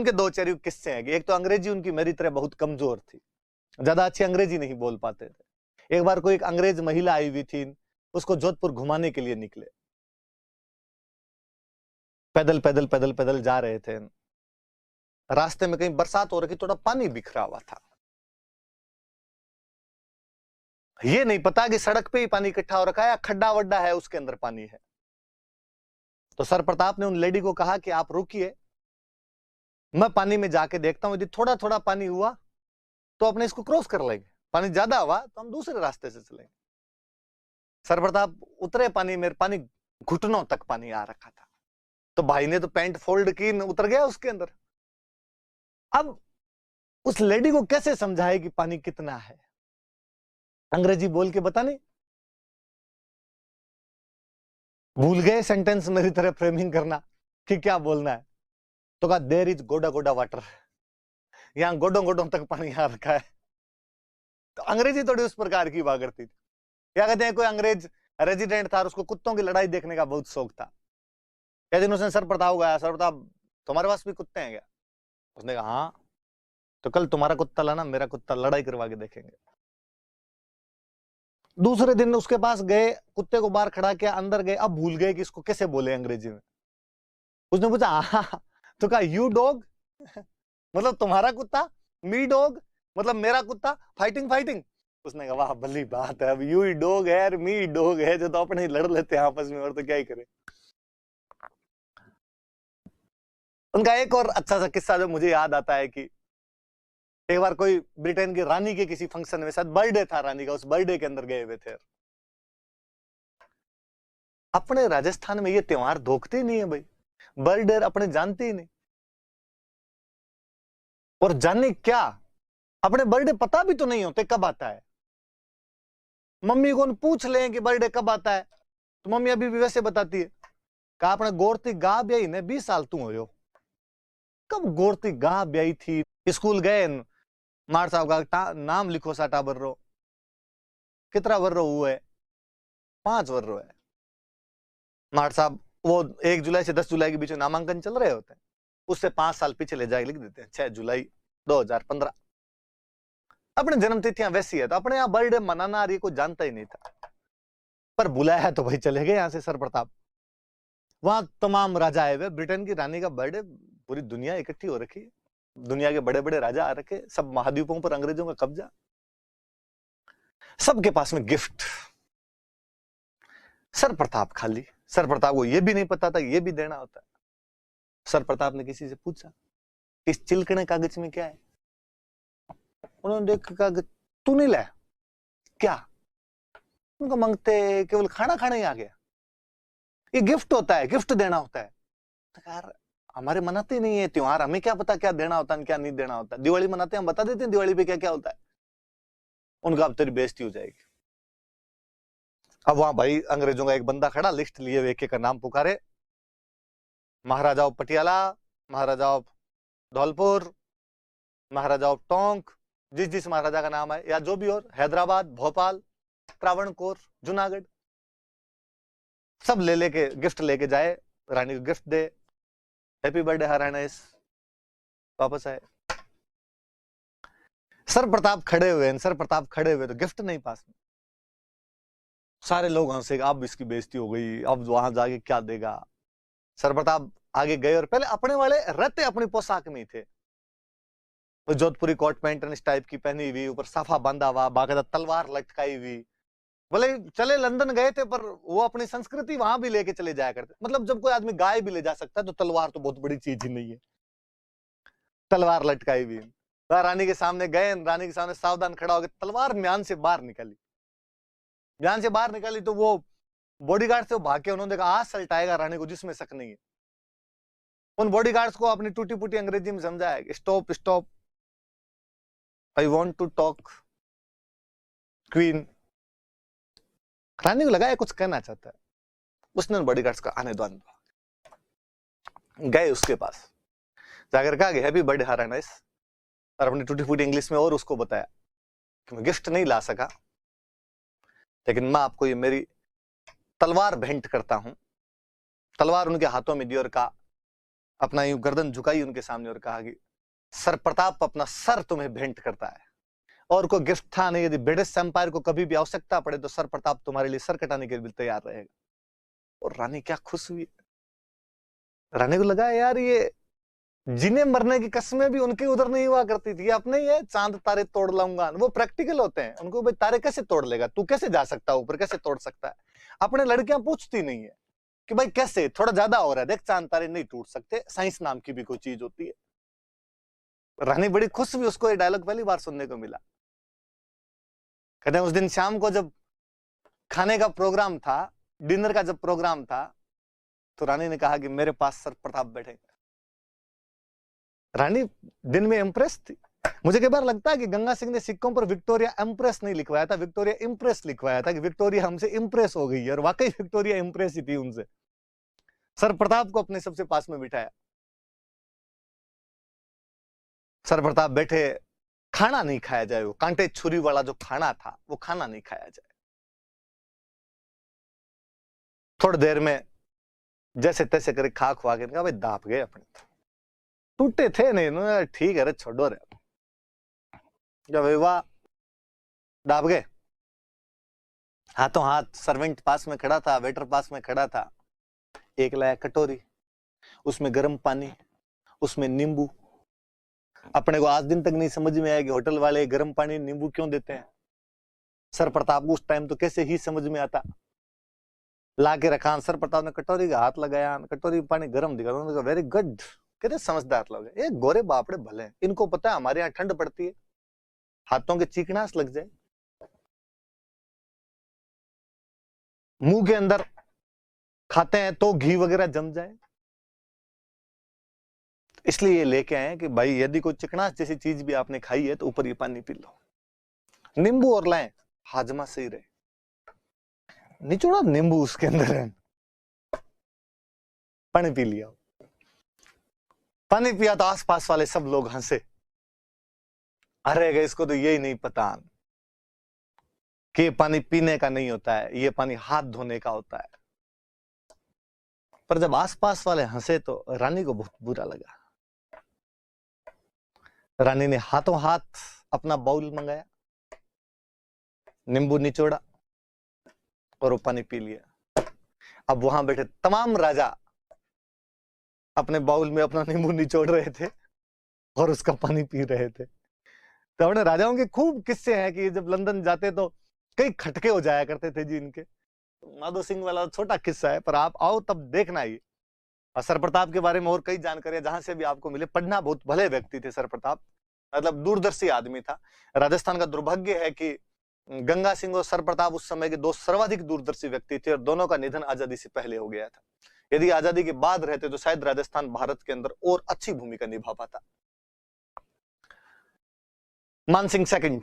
उनके दो चेहरे किस्से हैं कि एक तो अंग्रेजी उनकी मेरी तरह बहुत कमजोर थी, ज्यादा अच्छी अंग्रेजी नहीं बोल पाते थे। एक बार कोई एक अंग्रेज महिला आई हुई थी, उसको जोधपुर घुमाने के लिए निकले, पैदल पैदल पैदल पैदल जा रहे थे। रास्ते में कहीं बरसात हो रही, थोड़ा पानी बिखरा हुआ था। ये नहीं पता कि सड़क पे ही पानी इकट्ठा हो रखा है या खड्डा वड्डा है उसके अंदर पानी है। तो सर प्रताप ने उन लेडी को कहा कि आप रुकिए, मैं पानी में जाके देखता हूं, यदि थोड़ा थोड़ा पानी हुआ तो अपने इसको क्रॉस कर लेंगे, पानी ज्यादा हुआ तो हम दूसरे रास्ते से चलेंगे। सर प्रताप उतरे पानी में, पानी घुटनों तक पानी आ रखा था। तो भाई ने तो पैंट फोल्ड की, उतर गया उसके अंदर। अब उस लेडी को कैसे समझाए कि पानी कितना है? अंग्रेजी बोल के बता नहीं, भूल गए सेंटेंस मेरी तरह फ्रेमिंग करना कि क्या बोलना है। तो कहा देयर इज गोडा गोडा वाटर, यहां गोडों गोडों तक पानी आ रखा है। तो अंग्रेजी थोड़ी उस प्रकार की हुआ करती थी। क्या कहते हैं, कोई अंग्रेज रेजिडेंट था, उसको कुत्तों की लड़ाई देखने का बहुत शौक था। क्या दिन उसने सर प्रताप को आया, सर प्रताप तुम्हारे पास भी कुत्ते हैं क्या? उसने कहा हाँ। तो कल तुम्हारा कुत्ता लाना, मेरा कुत्ता, लड़ाई करवा के देखेंगे। दूसरे दिन उसके पास गए, कुत्ते को बाहर खड़ा किया, अंदर गए, अब भूल गए कि इसको कैसे बोले अंग्रेजी में। उसने पूछा हाँ, तो कहा यू डॉग मतलब तुम्हारा कुत्ता, मी डॉग मतलब मेरा कुत्ता, फाइटिंग फाइटिंग। उसने कहा वाह भली बात है, अब यू ही डॉग है और मी डॉग है, जो तो अपने ही लड़ लेते हैं आपस में, और तो क्या ही करे। उनका एक और अच्छा सा किस्सा जो मुझे याद आता है कि एक बार कोई ब्रिटेन की रानी के किसी फंक्शन में, शायद बर्थडे था रानी का, उस बर्थडे के अंदर गए हुए थे। अपने राजस्थान में ये त्योहार धोखते नहीं है भाई, बर्थडे अपने जानते ही नहीं। और जाने क्या, अपने बर्थडे पता भी तो नहीं होते कब आता है। मम्मी को पूछ लें कि बर्थडे कब आता है, तो मम्मी अभी भी वैसे बताती है, कहा अपने गोरती गा ब्याई ने 20 साल तू हो। कब गोरती गा ब्याई थी? स्कूल गए, मार साहब का नाम लिखो सा टाबर रो, कितना वर्रो हुआ है? 5 वर्रो है। मार साहब वो 1 जुलाई से 10 जुलाई के बीच में नामांकन चल रहे होते हैं, उससे 5 साल पीछे ले जाके लिख देते हैं 6 जुलाई 2015। अपने जन्म तिथियां वैसी है, तो अपने यहाँ बर्थडे मनाना रही कोई जानता ही नहीं था। पर बुलाया है तो भाई चले गए यहाँ से सर प्रताप। वहां तमाम राजा आए हुए, ब्रिटेन की रानी का बर्थडे, पूरी दुनिया इकट्ठी हो रखी है, दुनिया के बड़े बड़े राजा आ रखे, सब महाद्वीपों पर अंग्रेजों का कब्जा, सबके पास में गिफ्ट। सर प्रताप खाली, सर प्रताप को यह भी नहीं पता था ये भी देना होता है। सर प्रताप ने किसी से पूछा इस चिलकने कागज में क्या है? उन्होंने देखा कागज, तू नहीं लाया क्या? उनको मांगते केवल खाना खाना ही आ गया, ये गिफ्ट होता है, गिफ्ट देना होता है। तो यार हमारे मनाते नहीं है त्योहार, हमें क्या पता क्या देना होता है क्या नहीं देना होता। दिवाली मनाते हैं, हम बता देते हैं दिवाली पे क्या क्या होता है। उनका अब तेरी बेइज्जती हो जाएगी। अब वहां भाई अंग्रेजों का एक बंदा खड़ा, लिस्ट लिए एक एक का नाम पुकारे, Maharaja of Patiala, Maharaja of Dholpur, Maharaja of Tonk, जिस जिस महाराजा का नाम है या जो भी, और हैदराबाद, भोपाल, त्रावणकोर, जूनागढ़, सब ले लेके गिफ्ट लेके जाए, रानी को गिफ्ट दे, हैप्पी बर्थडे हरानेस, वापस आए। सर प्रताप खड़े हुए हैं, सर प्रताप खड़े हुए तो गिफ्ट नहीं पास में। सारे लोग हंसे, अब इसकी बेइज्जती हो गई, अब वहां जाके क्या देगा। सर प्रताप आगे गए और पहले अपने वाले रहते अपनी पोशाक में ही थे, तो जोधपुरी कोट पैंट इस टाइप की पहनी हुई, ऊपर साफा बांधा हुआ, बाकायदा तलवार लटकाई हुई। बोले चले लंदन गए थे, पर वो अपनी संस्कृति वहां भी लेके चले जाया करते। मतलब जब कोई आदमी गाय भी ले जा सकता है तो तलवार तो बहुत बड़ी चीज ही नहीं है। तलवार लटकाई हुई, रानी के सामने गए, रानी के सामने सावधान खड़ा हो गया, तलवार म्यान से बाहर निकाली। म्यान से बाहर निकाली तो वो बॉडीगार्ड से भाग के, उन्होंने कहा आज सल्टाएगा रानी को, जिसमें शक नहीं है। उन बॉडीगार्ड्स को अपनी टूटी फूटी अंग्रेजी में समझाया, stop stop, I want to talk queen. रानी को लगा कुछ कहना चाहता है, उसने बॉडीगार्ड्स का आने दो, गए उसके पास, जाकर कहा हैप्पी बर्थडे हरानाइस, और अपनी टूटी फूटी इंग्लिश में और उसको बताया कि मैं गिफ्ट नहीं ला सका, लेकिन मैं आपको ये मेरी तलवार भेंट करता हूं। तलवार उनके हाथों में दी और कहा अपना यूं गर्दन झुकाई उनके सामने और कहा कि सर प्रताप अपना सर तुम्हें भेंट करता है। और कोई गिफ्ट था नहीं, यदि ब्रिटिश एम्पायर को कभी भी आवश्यकता पड़े तो सर प्रताप तुम्हारे लिए सर कटाने के लिए तैयार रहेगा। और रानी क्या खुश हुई। रानी को लगा यार ये जिन्हें मरने की कस्में भी उनके उधर नहीं हुआ करती थी, अपने ही है चांद तारे तोड़ लाऊंगा। वो प्रैक्टिकल होते हैं, उनको भाई तारे कैसे तोड़ लेगा, तू कैसे जा सकता है ऊपर, कैसे तोड़ सकता है। अपने लड़कियां पूछती नहीं है कि भाई कैसे, थोड़ा ज्यादा हो रहा है, देख चांद तारे नहीं टूट सकते, साइंस नाम की भी कोई चीज होती है। रानी बड़ी खुश हुई, उसको ये डायलॉग पहली बार सुनने को मिला। कहते हैं उस दिन शाम को जब खाने का प्रोग्राम था, डिनर का जब प्रोग्राम था, तो रानी ने कहा कि मेरे पास सर प्रताप बैठेंगे। रानी दिन में इंप्रेस थी। मुझे कई बार लगता है कि गंगा सिंह ने सिक्कों पर विक्टोरिया इंप्रेस नहीं लिखवाया था, विक्टोरिया इंप्रेस लिखवाया था कि विक्टोरिया हमसे इंप्रेस हो गई है। और वाकई विक्टोरिया इंप्रेस ही थी उनसे। सर प्रताप को अपने सबसे पास में बिठाया। सर प्रताप बैठे, खाना नहीं खाया जाए, वो कांटे छुरी वाला जो खाना था वो खाना नहीं खाया जाए। थोड़ी देर में जैसे तैसे करे खा खुआ के कहा भाई दाप गए अपने, टूटे थे नहीं, ठीक है रे छोड़ो रे। जब वाह दाप गए, हाथों हाथ सर्वेंट पास में खड़ा था, वेटर पास में खड़ा था। एक लाया कटोरी, उसमें गर्म पानी, उसमें नींबू। अपने को आज दिन तक नहीं समझ में आया कि होटल वाले गर्म पानी नींबू क्यों देते हैं। सर प्रताप को उस टाइम तो कैसे ही समझ में आता। ला के रखा, सर प्रताप ने कटोरी का हाथ लगाया, कटोरी पानी गर्म दिखा, उन्होंने कहा वेरी गुड। कहते समझदार लोग हैं ये, गोरे बापड़े भले हैं, इनको पता है हमारे यहाँ ठंड पड़ती है, हाथों के चीकनास लग जाए, मुंह के अंदर खाते हैं तो घी वगैरह जम जाए, इसलिए ये लेके आए कि भाई यदि कोई चिकनास जैसी चीज भी आपने खाई है तो ऊपर ये पानी पी लो। नींबू और लाएं, हाजमा सही रहे। निचोड़ा नींबू उसके अंदर है, पानी पी लिया। पानी पिया तो आसपास वाले सब लोग हंसे, अरे गए इसको तो यही नहीं पता कि ये पानी पीने का नहीं होता है, ये पानी हाथ धोने का होता है। पर जब आसपास वाले हंसे तो रानी को बहुत बुरा लगा। रानी ने हाथों हाथ अपना बाउल मंगाया, नींबू निचोड़ा और वो पानी पी लिया। अब वहां बैठे तमाम राजा अपने बाउल में अपना नींबू निचोड़ रहे थे और उसका पानी पी रहे थे। तो अपने राजाओं के खूब किस्से हैं कि जब लंदन जाते तो कई खटके हो जाया करते थे जी इनके। माधो सिंह वाला छोटा किस्सा है, पर आप आओ तब देखना ही। और सर प्रताप के बारे में और कई जानकारी जहां से भी आपको मिले, पढ़ना। बहुत भले व्यक्ति थे सर प्रताप, मतलब दूरदर्शी आदमी था। राजस्थान का दुर्भाग्य है कि गंगा सिंह और सर प्रताप उस समय के दो सर्वाधिक दूरदर्शी व्यक्ति थे और दोनों का निधन आजादी से पहले हो गया था। यदि आजादी के बाद रहते तो शायद राजस्थान भारत के अंदर और अच्छी भूमिका निभा पाता। मानसिंह सेकंड।